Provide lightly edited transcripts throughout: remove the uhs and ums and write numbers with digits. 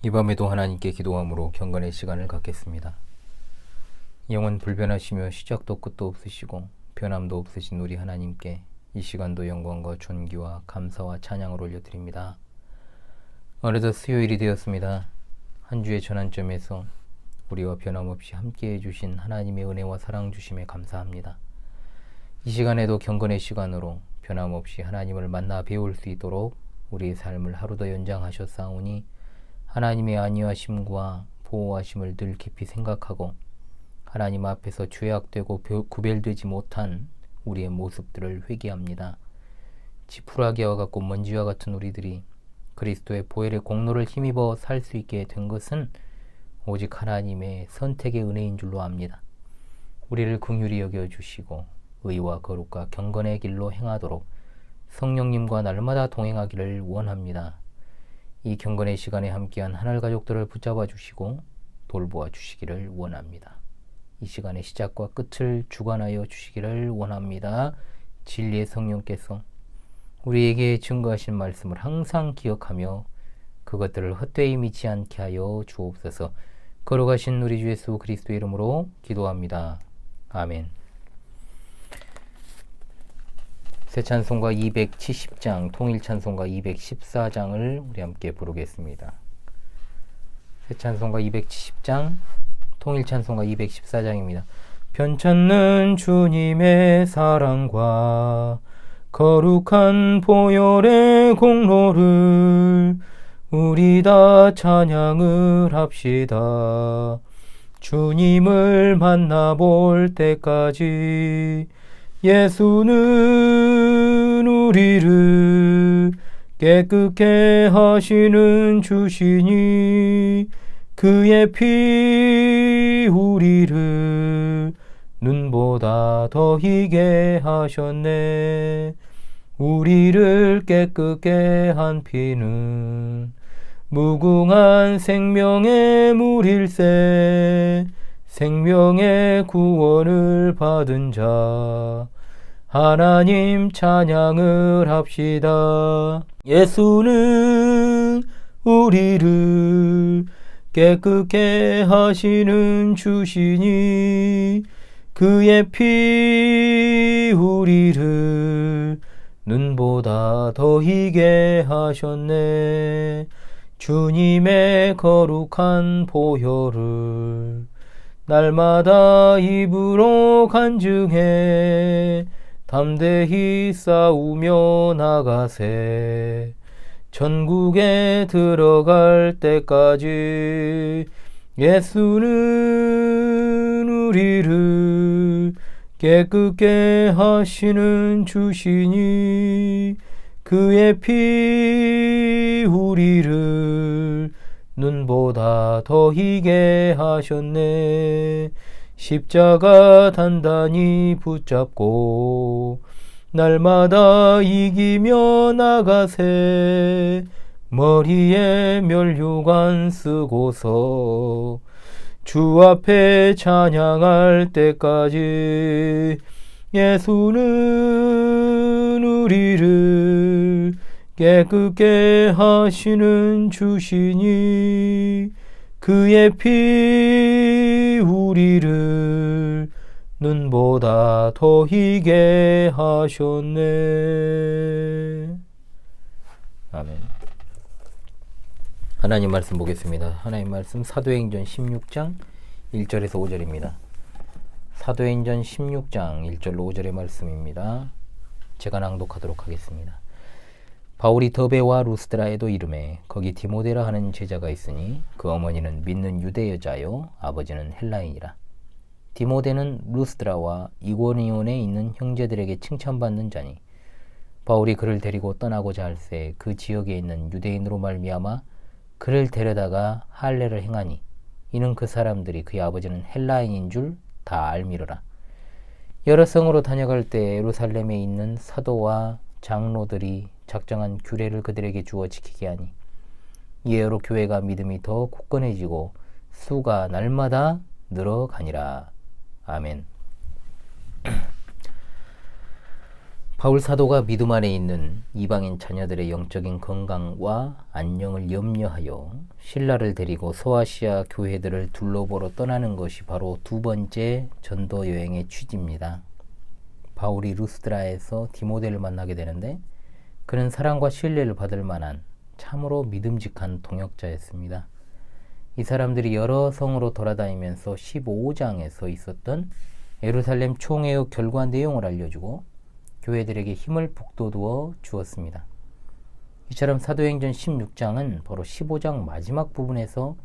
이 밤에도 하나님께 기도함으로 경건의 시간을 갖겠습니다. 영원 불변하시며 시작도 끝도 없으시고 변함도 없으신 우리 하나님께 이 시간도 영광과 존귀와 감사와 찬양을 올려드립니다. 어느덧 수요일이 되었습니다. 한 주의 전환점에서 우리와 변함없이 함께해 주신 하나님의 은혜와 사랑 주심에 감사합니다. 이 시간에도 경건의 시간으로 변함없이 하나님을 만나 배울 수 있도록 우리의 삶을 하루 더 연장하셨사오니 하나님의 안위하심과 보호하심을 늘 깊이 생각하고 하나님 앞에서 죄악되고 구별되지 못한 우리의 모습들을 회개합니다. 지푸라기와 같고 먼지와 같은 우리들이 그리스도의 보혈의 공로를 힘입어 살 수 있게 된 것은 오직 하나님의 선택의 은혜인 줄로 압니다. 우리를 긍휼히 여겨주시고 의와 거룩과 경건의 길로 행하도록 성령님과 날마다 동행하기를 원합니다. 이 경건의 시간에 함께한 하늘 가족들을 붙잡아 주시고 돌보아 주시기를 원합니다. 이 시간의 시작과 끝을 주관하여 주시기를 원합니다. 진리의 성령께서 우리에게 증거하신 말씀을 항상 기억하며 그것들을 헛되이 믿지 않게 하여 주옵소서. 거룩하신 우리 주 예수 그리스도의 이름으로 기도합니다. 아멘. 새 찬송가 270장, 통일 찬송가 214장을 우리 함께 부르겠습니다. 새 찬송가 270장, 통일 찬송가 214장입니다. 편찮는 주님의 사랑과 거룩한 보혈의 공로를 우리 다 찬양을 합시다. 주님을 만나볼 때까지 예수는 우리를 깨끗게 하시는 주시니 그의 피 우리를 눈보다 더 희게 하셨네. 우리를 깨끗게 한 피는 무궁한 생명의 물일세. 생명의 구원을 받은 자 하나님 찬양을 합시다. 예수는 우리를 깨끗게 하시는 주시니 그의 피 우리를 눈보다 더 희게 하셨네. 주님의 거룩한 보혈을 날마다 입으로 간증해 담대히 싸우며 나가세. 천국에 들어갈 때까지 예수는 우리를 깨끗게 하시는 주시니 그의 피 우리를 눈보다 더 희게 하셨네. 십자가 단단히 붙잡고 날마다 이기며 나가세. 머리에 면류관 쓰고서 주 앞에 찬양할 때까지 예수는 우리를 깨끗게 하시는 주시니 그의 피 우리를 눈보다 더 희게 하셨네. 아멘. 하나님 말씀 보겠습니다. 하나님 말씀 사도행전 16장 1절에서 5절입니다. 사도행전 16장 1절로 5절의 말씀입니다. 제가 낭독하도록 하겠습니다. 바울이 더베와 루스드라에도 이르매 거기 디모데라 하는 제자가 있으니 그 어머니는 믿는 유대 여자요 아버지는 헬라인이라. 디모데는 루스드라와 이고니온에 있는 형제들에게 칭찬받는 자니 바울이 그를 데리고 떠나고자 할새 그 지역에 있는 유대인으로 말미암아 그를 데려다가 할례를 행하니 이는 그 사람들이 그의 아버지는 헬라인인 줄 다 알미르라. 여러 성으로 다녀갈 때 예루살렘에 있는 사도와 장로들이 작정한 규례를 그들에게 주어 지키게 하니 이에로 교회가 믿음이 더 굳건해지고 수가 날마다 늘어가니라. 아멘. 바울 사도가 믿음 안에 있는 이방인 자녀들의 영적인 건강과 안녕을 염려하여 신라를 데리고 소아시아 교회들을 둘러보러 떠나는 것이 바로 두 번째 전도 여행의 취지입니다. 바울이 루스드라에서 디모데를 만나게 되는데 그는 사랑과 신뢰를 받을 만한 참으로 믿음직한 동역자였습니다. 이 사람들이 여러 성으로 돌아다니면서 15장에서 있었던 예루살렘 총회의 결과 내용을 알려주고 교회들에게 힘을 북돋워 주었습니다. 이처럼 사도행전 16장은 바로 15장 마지막 부분에서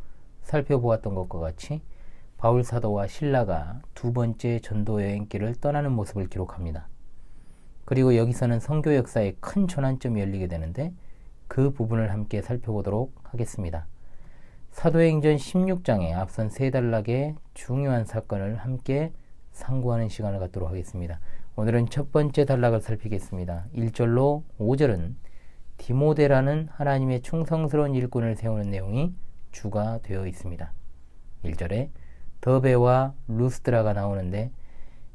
살펴보았던 것과 같이 바울 사도와 실라가 두 번째 전도 여행길을 떠나는 모습을 기록합니다. 그리고 여기서는 선교 역사에 큰 전환점이 열리게 되는데 그 부분을 함께 살펴보도록 하겠습니다. 사도행전 16장에 앞선 세 단락의 중요한 사건을 함께 상고하는 시간을 갖도록 하겠습니다. 오늘은 첫 번째 단락을 살피겠습니다. 1절로 5절은 디모데라는 하나님의 충성스러운 일꾼을 세우는 내용이 주가 되어 있습니다. 1절에 더베와 루스드라가 나오는데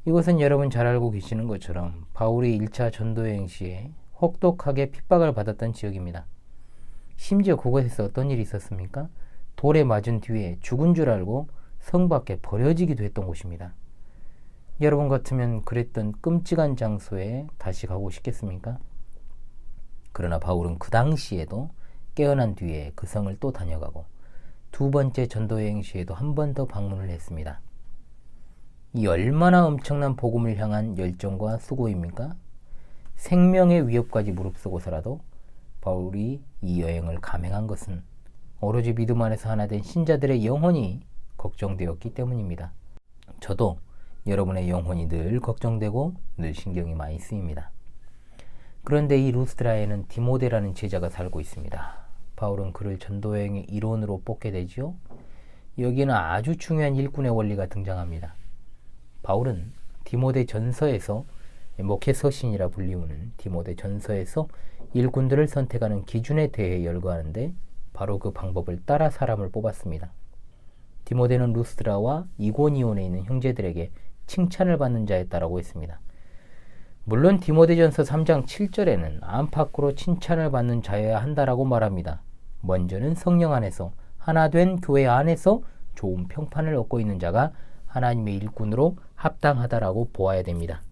이것은 여러분 잘 알고 계시는 것처럼 바울이 1차 전도여행 시에 혹독하게 핍박을 받았던 지역입니다. 심지어 그곳에서 어떤 일이 있었습니까? 돌에 맞은 뒤에 죽은 줄 알고 성 밖에 버려지기도 했던 곳입니다. 여러분 같으면 그랬던 끔찍한 장소에 다시 가고 싶겠습니까? 그러나 바울은 그 당시에도 깨어난 뒤에 그 성을 또 다녀가고 두 번째 전도여행 시에도 한 번 더 방문을 했습니다. 이 얼마나 엄청난 복음을 향한 열정과 수고입니까? 생명의 위협까지 무릅쓰고서라도 바울이 이 여행을 감행한 것은 오로지 믿음 안에서 하나 된 신자들의 영혼이 걱정되었기 때문입니다. 저도 여러분의 영혼이 늘 걱정되고 늘 신경이 많이 쓰입니다. 그런데 이 루스드라에는 디모데라는 제자가 살고 있습니다. 바울은 그를 전도여행의 일원으로 뽑게 되지요. 여기는 아주 중요한 일꾼의 원리가 등장합니다. 바울은 디모데 전서에서 목회 서신이라 불리우는 디모데 전서에서 일꾼들을 선택하는 기준에 대해 열거하는데 바로 그 방법을 따라 사람을 뽑았습니다. 디모데는 루스드라와 이고니온에 있는 형제들에게 칭찬을 받는 자였다라고 했습니다. 물론 디모데전서 3장 7절에는 안팎으로 칭찬을 받는 자여야 한다라고 말합니다. 먼저는 성령 안에서 하나 된 교회 안에서 좋은 평판을 얻고 있는 자가 하나님의 일꾼으로 합당하다라고 보아야 됩니다.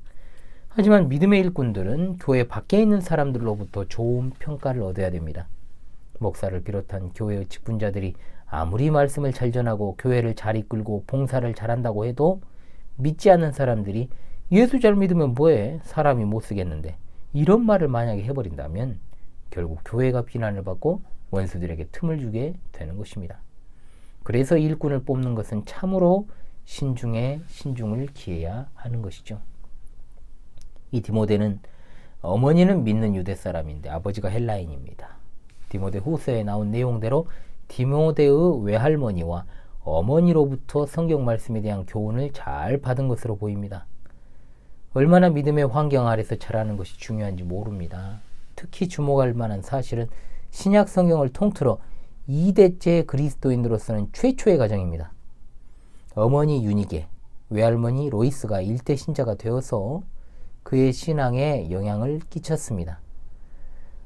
하지만 믿음의 일꾼들은 교회 밖에 있는 사람들로부터 좋은 평가를 얻어야 됩니다. 목사를 비롯한 교회의 직분자들이 아무리 말씀을 잘 전하고 교회를 잘 이끌고 봉사를 잘한다고 해도 믿지 않는 사람들이 예수 잘 믿으면 뭐해? 사람이 못 쓰겠는데 이런 말을 만약에 해버린다면 결국 교회가 비난을 받고 원수들에게 틈을 주게 되는 것입니다. 그래서 일꾼을 뽑는 것은 참으로 신중에 신중을 기해야 하는 것이죠. 이 디모데는 어머니는 믿는 유대 사람인데 아버지가 헬라인입니다. 디모데 후서에 나온 내용대로 디모데의 외할머니와 어머니로부터 성경 말씀에 대한 교훈을 잘 받은 것으로 보입니다. 얼마나 믿음의 환경 아래서 자라는 것이 중요한지 모릅니다. 특히 주목할 만한 사실은 신약 성경을 통틀어 2대째 그리스도인으로서는 최초의 가정입니다. 어머니 유니게, 외할머니 로이스가 일대 신자가 되어서 그의 신앙에 영향을 끼쳤습니다.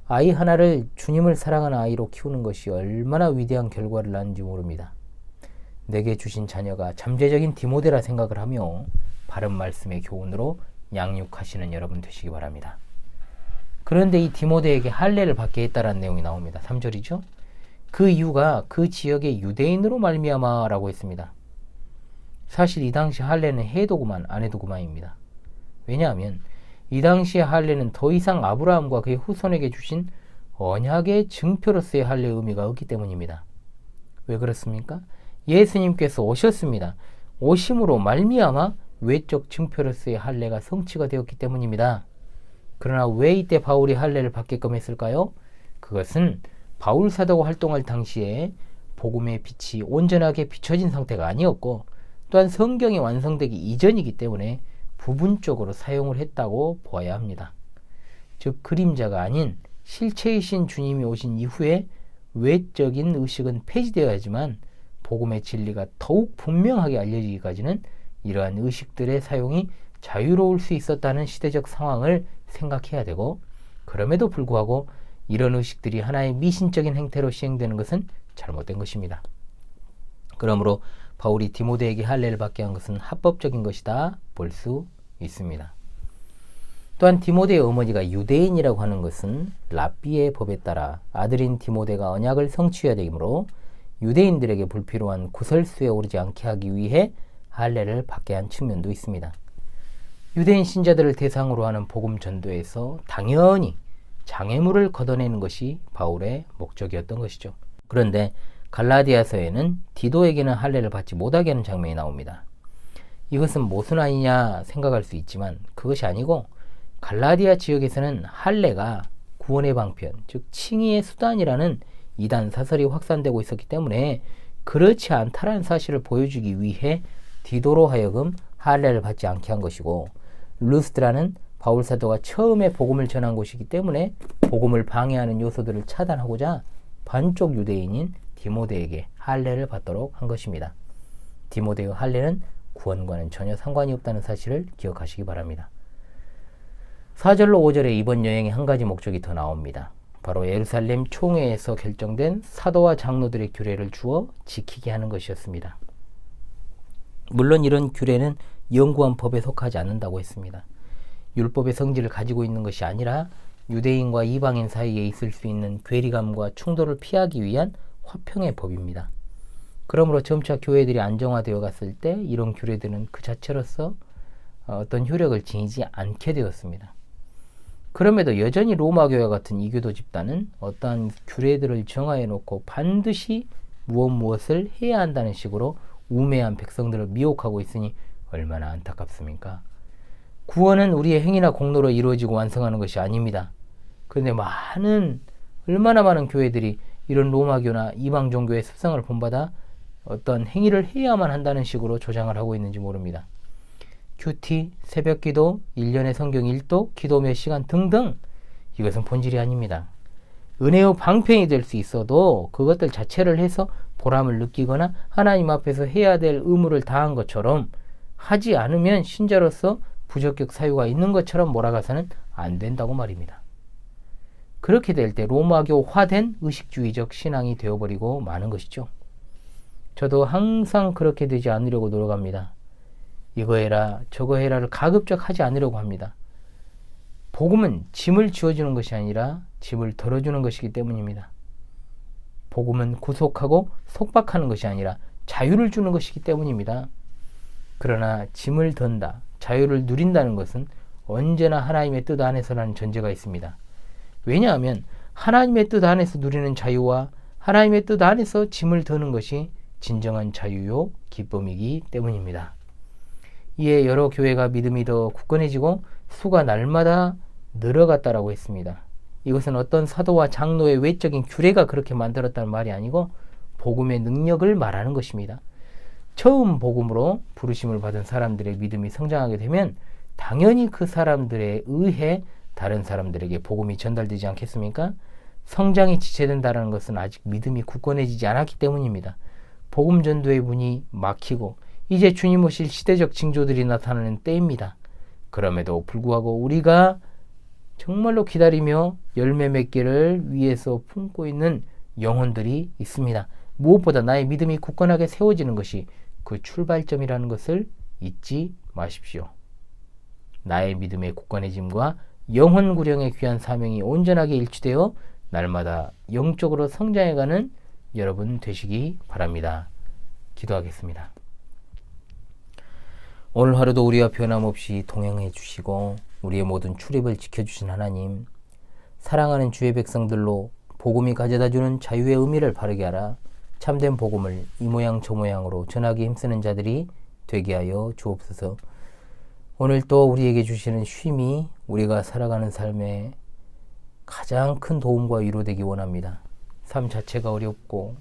아이 하나를 주님을 사랑하는 아이로 키우는 것이 얼마나 위대한 결과를 낳는지 모릅니다. 내게 주신 자녀가 잠재적인 디모데라 생각을 하며 바른 말씀의 교훈으로 양육하시는 여러분 되시기 바랍니다. 그런데 이 디모데에게 할례를 받게 했다라는 내용이 나옵니다. 3절이죠. 그 이유가 그 지역의 유대인으로 말미암아라고 했습니다. 사실 이 당시 할례는 해도구만 안 해도구만입니다. 왜냐하면 이 당시의 할례는 더 이상 아브라함과 그의 후손에게 주신 언약의 증표로서의 할례의 의미가 없기 때문입니다. 왜 그렇습니까? 예수님께서 오셨습니다. 오심으로 말미암아 외적 증표로서의 할례가 성취가 되었기 때문입니다. 그러나 왜 이때 바울이 할례를 받게끔 했을까요? 그것은 바울 사도가 활동할 당시에 복음의 빛이 온전하게 비춰진 상태가 아니었고 또한 성경이 완성되기 이전이기 때문에 부분적으로 사용을 했다고 보아야 합니다. 즉 그림자가 아닌 실체이신 주님이 오신 이후에 외적인 의식은 폐지되어야지만 복음의 진리가 더욱 분명하게 알려지기까지는 이러한 의식들의 사용이 자유로울 수 있었다는 시대적 상황을 생각해야 되고, 그럼에도 불구하고 이런 의식들이 하나의 미신적인 행태로 시행되는 것은 잘못된 것입니다. 그러므로 바울이 디모데에게 할례를 받게 한 것은 합법적인 것이다 볼 수 있습니다. 또한 디모데의 어머니가 유대인이라고 하는 것은 랍비의 법에 따라 아들인 디모데가 언약을 성취해야 되므로 유대인들에게 불필요한 구설수에 오르지 않게 하기 위해 할례를 받게 한 측면도 있습니다. 유대인 신자들을 대상으로 하는 복음 전도에서 당연히 장애물을 걷어내는 것이 바울의 목적이었던 것이죠. 그런데 갈라디아서에는 디도에게는 할례를 받지 못하게 하는 장면이 나옵니다. 이것은 모순 아니냐 생각할 수 있지만 그것이 아니고, 갈라디아 지역에서는 할례가 구원의 방편, 즉 칭의의 수단이라는 이단 사설이 확산되고 있었기 때문에 그렇지 않다라는 사실을 보여주기 위해 디도로 하여금 할례를 받지 않게 한 것이고, 루스드라는 바울 사도가 처음에 복음을 전한 곳이기 때문에 복음을 방해하는 요소들을 차단하고자 반쪽 유대인인 디모데에게 할례를 받도록 한 것입니다. 디모데의 할례는 구원과는 전혀 상관이 없다는 사실을 기억하시기 바랍니다. 4절로 5절에 이번 여행의 한 가지 목적이 더 나옵니다. 바로 예루살렘 총회에서 결정된 사도와 장로들의 규례를 주어 지키게 하는 것이었습니다. 물론 이런 규례는 영구한 법에 속하지 않는다고 했습니다. 율법의 성질을 가지고 있는 것이 아니라 유대인과 이방인 사이에 있을 수 있는 괴리감과 충돌을 피하기 위한 화평의 법입니다. 그러므로 점차 교회들이 안정화되어 갔을 때 이런 규례들은 그 자체로서 어떤 효력을 지니지 않게 되었습니다. 그럼에도 여전히 로마 교회와 같은 이교도 집단은 어떠한 규례들을 정하여 놓고 반드시 무엇을 해야 한다는 식으로 우매한 백성들을 미혹하고 있으니 얼마나 안타깝습니까? 구원은 우리의 행위나 공로로 이루어지고 완성하는 것이 아닙니다. 그런데 얼마나 많은 교회들이 이런 로마교나 이방 종교의 습성을 본받아 어떤 행위를 해야만 한다는 식으로 조장을 하고 있는지 모릅니다. 큐티, 새벽기도, 1년의 성경 일독, 기도 몇 시간 등등, 이것은 본질이 아닙니다. 은혜의 방편이 될 수 있어도 그것들 자체를 해서 보람을 느끼거나 하나님 앞에서 해야 될 의무를 다한 것처럼 하지 않으면 신자로서 부적격 사유가 있는 것처럼 몰아가서는 안 된다고 말입니다. 그렇게 될 때 로마교화된 의식주의적 신앙이 되어버리고 마는 것이죠. 저도 항상 그렇게 되지 않으려고 노력합니다. 이거 해라 저거 해라를 가급적 하지 않으려고 합니다. 복음은 짐을 지어주는 것이 아니라 짐을 덜어주는 것이기 때문입니다. 복음은 구속하고 속박하는 것이 아니라 자유를 주는 것이기 때문입니다. 그러나 짐을 던다, 자유를 누린다는 것은 언제나 하나님의 뜻 안에서라는 전제가 있습니다. 왜냐하면 하나님의 뜻 안에서 누리는 자유와 하나님의 뜻 안에서 짐을 드는 것이 진정한 자유요 기쁨이기 때문입니다. 이에 여러 교회가 믿음이 더 굳건해지고 수가 날마다 늘어갔다라고 했습니다. 이것은 어떤 사도와 장로의 외적인 규례가 그렇게 만들었다는 말이 아니고 복음의 능력을 말하는 것입니다. 처음 복음으로 부르심을 받은 사람들의 믿음이 성장하게 되면 당연히 그 사람들에 의해 다른 사람들에게 복음이 전달되지 않겠습니까? 성장이 지체된다는 것은 아직 믿음이 굳건해지지 않았기 때문입니다. 복음 전도의 문이 막히고 이제 주님 오실 시대적 징조들이 나타나는 때입니다. 그럼에도 불구하고 우리가 정말로 기다리며 열매 맺기를 위해서 품고 있는 영혼들이 있습니다. 무엇보다 나의 믿음이 굳건하게 세워지는 것이 그 출발점이라는 것을 잊지 마십시오. 나의 믿음의 굳건해짐과 영혼 구령의 귀한 사명이 온전하게 일치되어 날마다 영적으로 성장해가는 여러분 되시기 바랍니다. 기도하겠습니다. 오늘 하루도 우리와 변함없이 동행해 주시고 우리의 모든 출입을 지켜주신 하나님, 사랑하는 주의 백성들로 복음이 가져다주는 자유의 의미를 바르게 하라. 참된 복음을 이 모양 저 모양으로 전하기 힘쓰는 자들이 되게 하여 주옵소서. 오늘 또 우리에게 주시는 쉼이 우리가 살아가는 삶에 가장 큰 도움과 위로되기 원합니다. 삶 자체가 어렵고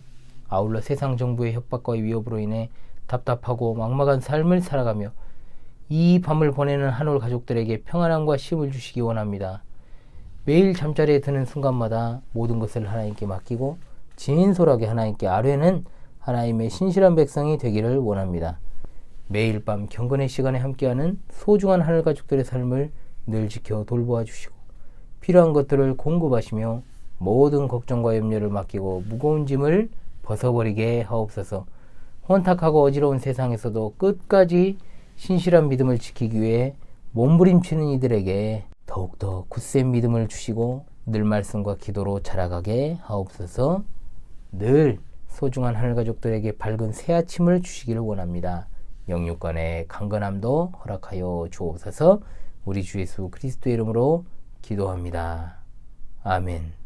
아울러 세상 정부의 협박과 위협으로 인해 답답하고 막막한 삶을 살아가며 이 밤을 보내는 한올 가족들에게 평안함과 쉼을 주시기 원합니다. 매일 잠자리에 드는 순간마다 모든 것을 하나님께 맡기고 진솔하게 하나님께 아뢰는 하나님의 신실한 백성이 되기를 원합니다. 매일 밤 경건의 시간에 함께하는 소중한 하늘 가족들의 삶을 늘 지켜 돌보아 주시고 필요한 것들을 공급하시며 모든 걱정과 염려를 맡기고 무거운 짐을 벗어버리게 하옵소서. 혼탁하고 어지러운 세상에서도 끝까지 신실한 믿음을 지키기 위해 몸부림치는 이들에게 더욱더 굳센 믿음을 주시고 늘 말씀과 기도로 자라가게 하옵소서. 늘 소중한 하늘가족들에게 밝은 새아침을 주시기를 원합니다. 영육간의 강건함도 허락하여 주옵소서. 우리 주 예수 그리스도의 이름으로 기도합니다. 아멘.